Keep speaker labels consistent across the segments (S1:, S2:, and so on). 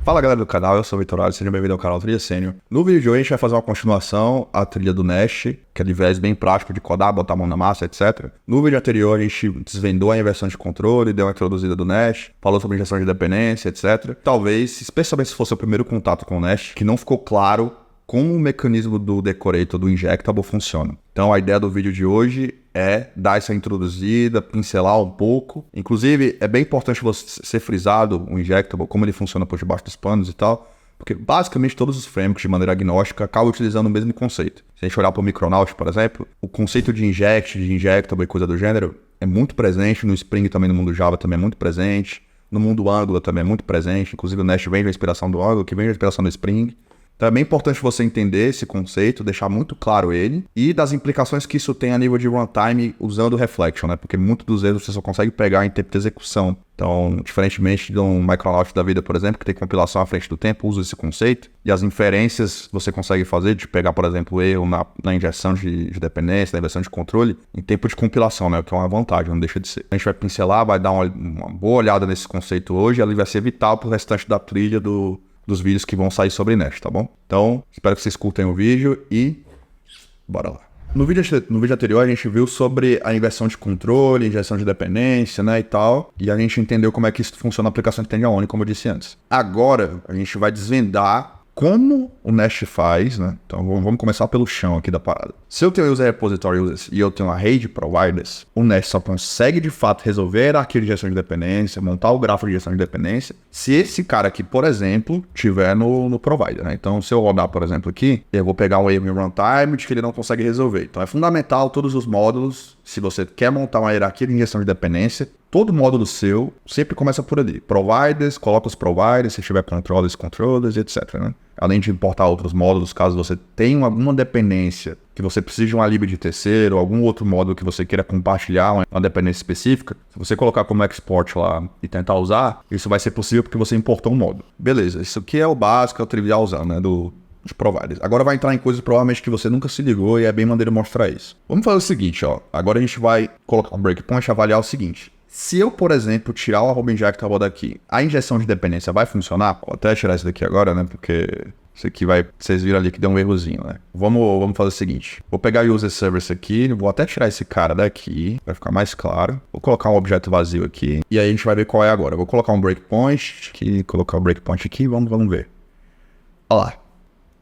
S1: Fala galera do canal, eu sou o Vitor Alves, seja bem-vindo ao canal Trilha Sênior. No vídeo de hoje a gente vai fazer uma continuação à trilha do Nest, que é de viés bem prático de codar, botar a mão na massa, etc. No vídeo anterior a gente desvendou a inversão de controle, deu uma introduzida do Nest, falou sobre injeção de dependência, etc. Talvez, especialmente se fosse o primeiro contato com o Nest, que não ficou claro como o mecanismo do Decorator, do Injectable, funciona. Então a ideia do vídeo de hoje é dar essa introduzida, pincelar um pouco. Inclusive, é bem importante você ser frisado o Injectable, como ele funciona por debaixo dos panos e tal, porque basicamente todos os frameworks de maneira agnóstica acabam utilizando o mesmo conceito. Se a gente olhar para o Micronaut, por exemplo, o conceito de inject, de Injectable e coisa do gênero é muito presente, no Spring também, no mundo Java também é muito presente, no mundo Angular também é muito presente, inclusive o Nest vem da inspiração do Angular, que vem da inspiração do Spring. Então é bem importante você entender esse conceito, deixar muito claro ele, e das implicações que isso tem a nível de runtime usando o Reflection, né? Porque muitos dos erros você só consegue pegar em tempo de execução. Então, diferentemente de um Micronaut da vida, por exemplo, que tem compilação à frente do tempo, usa esse conceito, e as inferências você consegue fazer de pegar, por exemplo, o erro na injeção de dependência, na inversão de controle, em tempo de compilação, né? O que é uma vantagem, não deixa de ser. A gente vai pincelar, vai dar uma boa olhada nesse conceito hoje, e ele vai ser vital para o restante da trilha dos vídeos que vão sair sobre Nest, tá bom? Então, espero que vocês curtem o vídeo e bora lá. No vídeo anterior a gente viu sobre a inversão de controle, injeção de dependência, né, e tal, e a gente entendeu como é que isso funciona na aplicação de Tenderoni, como eu disse antes. Agora, a gente vai desvendar como o Nest faz, né? Então vamos começar pelo chão aqui da parada. Se eu tenho user repository users e eu tenho uma rede de providers, o Nest só consegue de fato resolver a hierarquia de gestão de dependência, montar o grafo de gestão de dependência, se esse cara aqui, por exemplo, tiver no provider, né? Então se eu rodar, por exemplo, aqui, eu vou pegar um erro em runtime de que ele não consegue resolver. Então é fundamental todos os módulos, se você quer montar uma hierarquia de gestão de dependência, todo módulo seu sempre começa por ali. Providers, coloca os providers, se tiver controllers, etc, né? Além de importar outros módulos, caso você tenha alguma dependência que você precise de uma lib de terceiro, ou algum outro módulo que você queira compartilhar uma dependência específica, se você colocar como export lá e tentar usar, isso vai ser possível porque você importou um módulo. Beleza, isso aqui é o básico, é o trivialzão, né, de providers. Agora vai entrar em coisas provavelmente que você nunca se ligou e é bem maneiro mostrar isso. Vamos fazer o seguinte, ó. Agora a gente vai colocar um breakpoint e avaliar o seguinte. Se eu, por exemplo, tirar o @injectable daqui, a injeção de dependência vai funcionar? Vou até tirar isso daqui agora, né? Porque isso aqui vai... Vocês viram ali que deu um errozinho, né? Vamos fazer o seguinte. Vou pegar o user service aqui, vou até tirar esse cara daqui, vai ficar mais claro. Vou colocar um objeto vazio aqui, e aí a gente vai ver qual é agora. Vou colocar um breakpoint, colocar o breakpoint aqui e vamos ver. Olha lá.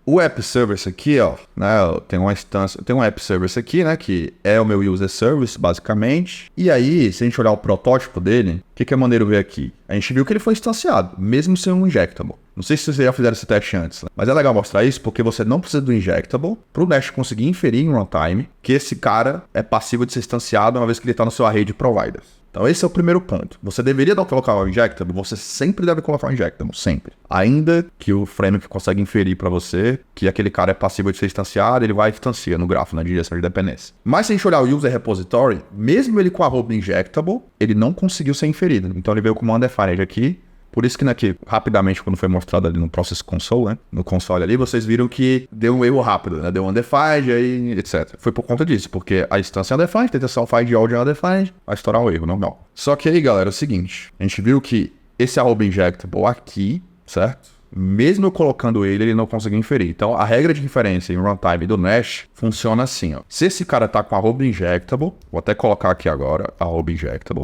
S1: O app service aqui, ó, né, tem uma instância, tem um app service aqui, né, que é o meu user service, basicamente. E aí, se a gente olhar o protótipo dele, o que é maneiro ver aqui? A gente viu que ele foi instanciado, mesmo sem um injectable. Não sei se vocês já fizeram esse teste antes, né? Mas é legal mostrar isso porque você não precisa do injectable para o Nest conseguir inferir em runtime que esse cara é passível de ser instanciado uma vez que ele está no seu array de providers. Então esse é o primeiro ponto. Você deveria não colocar o injectable, você sempre deve colocar o injectable, sempre. Ainda que o framework consiga inferir para você que aquele cara é passível de ser instanciado, ele vai instanciar no grafo, na direção de dependência. Mas se a gente olhar o user repository, mesmo ele com a @injectable, ele não conseguiu ser inferido. Então ele veio com o undefined aqui. Por isso que aqui, rapidamente, quando foi mostrado ali no Process Console, né? No console ali, vocês viram que deu um erro rápido, né? Deu um undefined, aí, etc. Foi por conta disso, porque a instância é undefined, tenta ser um find all de undefined, vai estourar o erro, normal. Só que aí, galera, é o seguinte, a gente viu que esse @injectable aqui, certo? Mesmo eu colocando ele não conseguiu inferir. Então, a regra de inferência em runtime do Nest funciona assim, ó. Se esse cara tá com @injectable, vou até colocar aqui agora, @injectable,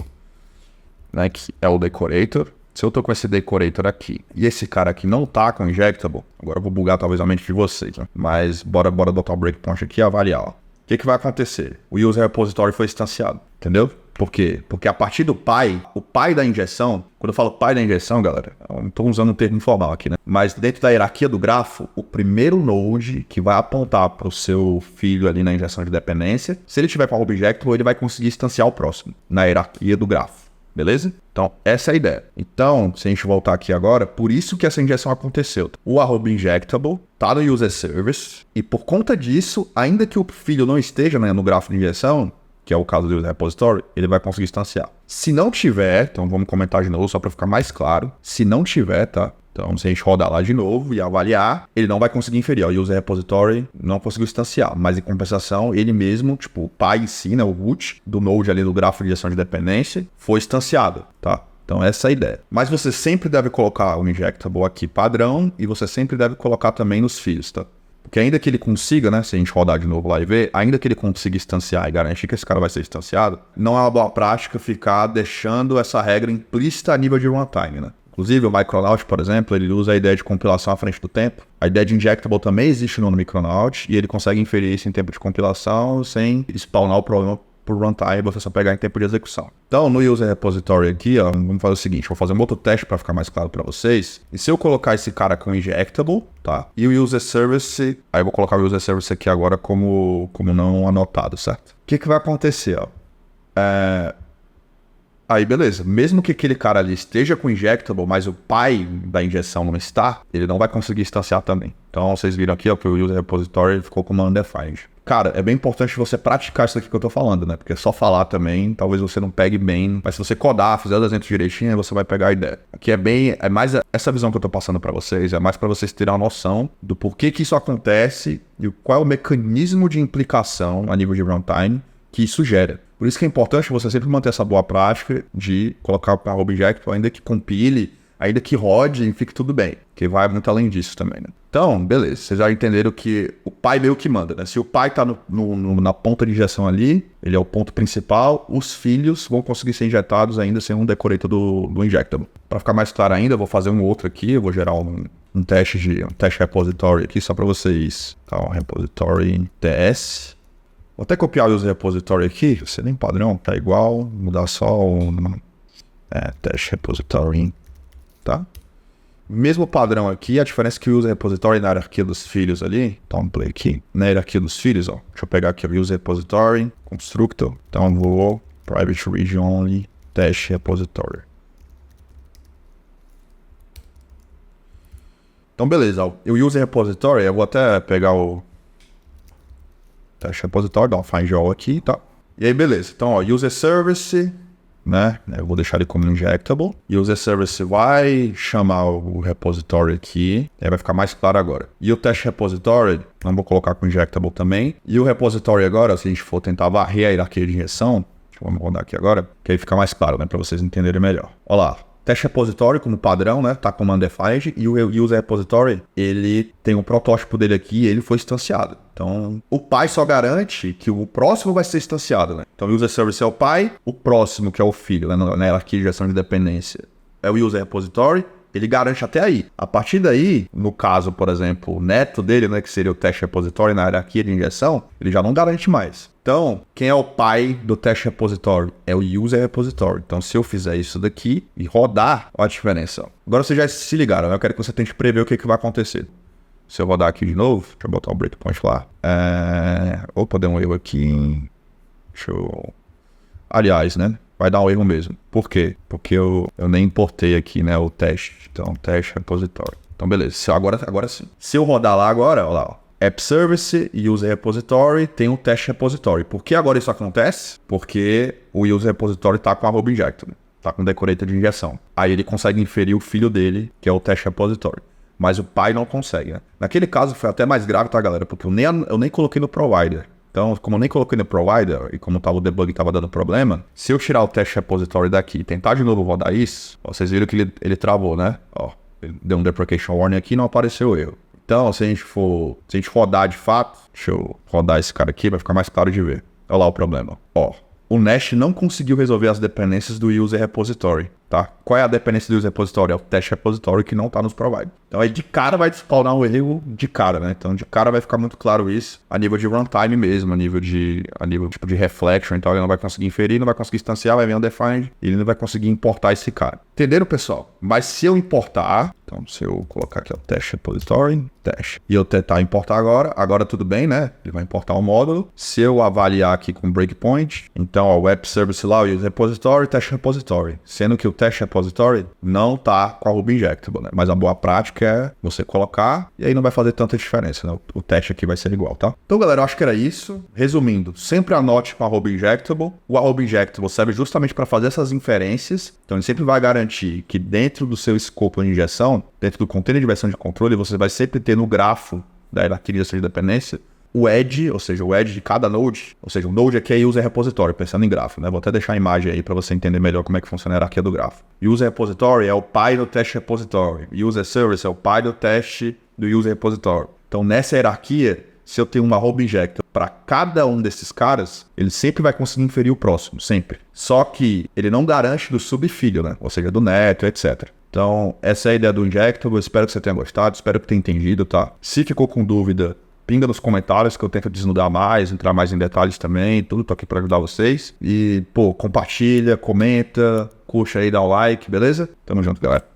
S1: né? Que é o decorator. Se eu tô com esse decorator aqui, e esse cara aqui não tá com injectable, agora eu vou bugar talvez a mente de vocês, né? Mas bora botar o breakpoint aqui e avaliar, ó. O que vai acontecer? O user repository foi instanciado, entendeu? Por quê? Porque a partir do pai, o pai da injeção, quando eu falo pai da injeção, galera, eu não tô usando um termo informal aqui, né? Mas dentro da hierarquia do grafo, o primeiro node que vai apontar para o seu filho ali na injeção de dependência, se ele tiver com o injectable, ele vai conseguir instanciar o próximo, na hierarquia do grafo. Beleza? Então, essa é a ideia. Então, se a gente voltar aqui agora, por isso que essa injeção aconteceu. O @injectable tá no user service, e por conta disso, ainda que o filho não esteja, né, no grafo de injeção, que é o caso do user repository, ele vai conseguir instanciar. Se não tiver, então vamos comentar de novo só para ficar mais claro. Se não tiver, tá? Então, se a gente rodar lá de novo e avaliar, ele não vai conseguir inferir. O user repository não conseguiu instanciar, mas em compensação, ele mesmo, tipo, o pai em si, né, o root do node ali do grafo de gestão de dependência, foi instanciado, tá? Então essa é a ideia. Mas você sempre deve colocar o injectable aqui padrão e você sempre deve colocar também nos fios, tá? Porque ainda que ele consiga, né, se a gente rodar de novo lá e ver, ainda que ele consiga instanciar e garantir que esse cara vai ser instanciado, não é uma boa prática ficar deixando essa regra implícita a nível de runtime, né? Inclusive, o Micronaut, por exemplo, ele usa a ideia de compilação à frente do tempo. A ideia de injectable também existe no Micronaut e ele consegue inferir isso em tempo de compilação sem spawnar o problema por runtime, você só pegar em tempo de execução. Então, no user repository aqui, ó, vamos fazer o seguinte, vou fazer um outro teste para ficar mais claro para vocês. E se eu colocar esse cara com injectable, tá? E o user service, aí eu vou colocar o user service aqui agora como não anotado, certo? O que vai acontecer, ó? Aí, beleza. Mesmo que aquele cara ali esteja com injectable, mas o pai da injeção não está, ele não vai conseguir instanciar também. Então, vocês viram aqui, ó, que o user repository ficou como undefined. Cara, é bem importante você praticar isso aqui que eu tô falando, né? Porque só falar também, talvez você não pegue bem. Mas se você codar, fizer o desenho direitinho, aí você vai pegar a ideia. Aqui é mais essa visão que eu tô passando pra vocês, é mais pra vocês terem uma noção do porquê que isso acontece e qual é o mecanismo de implicação a nível de runtime que isso gera. Por isso que é importante você sempre manter essa boa prática de colocar o object, ainda que compile, ainda que rode e fique tudo bem. Que vai muito além disso também, né? Então, beleza. Vocês já entenderam que o pai meio que manda, né? Se o pai tá na ponta de injeção ali, ele é o ponto principal, os filhos vão conseguir ser injetados ainda sem um decorator do injectable. Para ficar mais claro ainda, eu vou fazer um outro aqui, eu vou gerar um teste repository aqui só para vocês. Então, repository TS. Vou até copiar o user repository aqui, você nem padrão, tá igual, mudar só o teste repository, tá? Mesmo padrão aqui, a diferença é que o user repository na hierarquia dos filhos ali, então um play aqui, na hierarquia dos filhos, ó, deixa eu pegar aqui o user repository, constructor, então vou private region only, teste repository. Então beleza, ó, o user repository, eu vou até pegar o teste repository, dar um find all aqui, tá? E aí, beleza. Então, ó, user service, né? Eu vou deixar ele como injectable. User service vai chamar o repository aqui. Aí vai ficar mais claro agora. E o teste repository, não vou colocar com injectable também. E o repository agora, se a gente for tentar varrer a hierarquia de injeção, vamos rodar aqui agora, que aí fica mais claro, né? Para vocês entenderem melhor. Olha lá. Teste repository como padrão, né? Tá como undefined. E o user repository, ele tem um protótipo dele aqui e ele foi instanciado. Então, o pai só garante que o próximo vai ser instanciado, né? Então, o user service é o pai, o próximo, que é o filho, né? Na hierarquia de gestão de dependência, é o user repository. Ele garante até aí. A partir daí, no caso, por exemplo, o neto dele, né, que seria o teste repository na hierarquia de injeção, ele já não garante mais. Então, quem é o pai do teste repository? É o user repository. Então, se eu fizer isso daqui e rodar, olha a diferença. Agora vocês já se ligaram, né? Eu quero que você tente prever o que vai acontecer. Se eu rodar aqui de novo, deixa eu botar o breakpoint lá. Opa, deu um erro aqui. Deixa eu... Aliás, né? Vai dar um erro mesmo. Por quê? Porque eu nem importei aqui, né, o teste. Então, teste repository. Então, beleza. Agora sim. Se eu rodar lá agora, olha lá, ó. App Service e User Repository tem um teste repository. Por que agora isso acontece? Porque o User Repository tá com a injector, né? Tá com decorator de injeção. Aí ele consegue inferir o filho dele, que é o teste repository. Mas o pai não consegue, né? Naquele caso foi até mais grave, tá, galera? Porque eu nem coloquei no provider. Então, como eu nem coloquei no provider e como o debug estava dando problema, se eu tirar o teste repository daqui e tentar de novo rodar isso, ó, vocês viram que ele travou, né? Ó, ele deu um deprecation warning aqui e não apareceu o erro. Então, se a gente rodar de fato, deixa eu rodar esse cara aqui, vai ficar mais claro de ver. Olha lá o problema. Ó, o Nest não conseguiu resolver as dependências do user repository, tá? Qual é a dependência do user repository? É o teste repository que não tá nos providers. Então aí de cara vai spawnar um erro de cara, né? Então de cara vai ficar muito claro isso a nível de runtime mesmo, a nível tipo de reflection. Então ele não vai conseguir inferir, não vai conseguir instanciar, vai vir undefined e ele não vai conseguir importar esse cara. Entenderam, pessoal? Mas se eu importar, então se eu colocar aqui o teste repository, teste, e eu tentar importar agora tudo bem, né? Ele vai importar o módulo. Se eu avaliar aqui com breakpoint, então ó, o app service lá, o user repository, teste repository, sendo que o teste repository não tá com a Ruby Injectable, né? Mas a boa prática é você colocar e aí não vai fazer tanta diferença, né? O teste aqui vai ser igual, tá? Então, galera, eu acho que era isso. Resumindo, sempre anote com a Ruby Injectable. O Ruby Injectable serve justamente para fazer essas inferências. Então, ele sempre vai garantir que dentro do seu escopo de injeção, dentro do container de versão de controle, você vai sempre ter no grafo da hierarquia de dependência o edge, ou seja, o edge de cada node, ou seja, o node aqui é user repository, pensando em grafo, né? Vou até deixar a imagem aí para você entender melhor como é que funciona a hierarquia do grafo. User repository é o pai do teste repository. User service é o pai do teste do user repository. Então, nessa hierarquia, se eu tenho uma arroba injector para cada um desses caras, ele sempre vai conseguir inferir o próximo, sempre. Só que ele não garante do subfilho, né? Ou seja, do neto, etc. Então, essa é a ideia do injector. Eu espero que você tenha gostado, espero que tenha entendido, tá? Se ficou com dúvida, pinga nos comentários que eu tento desnudar mais, entrar mais em detalhes também, tudo. Tô aqui para ajudar vocês. E, compartilha, comenta, curte aí, dá o like, beleza? Tamo junto, galera.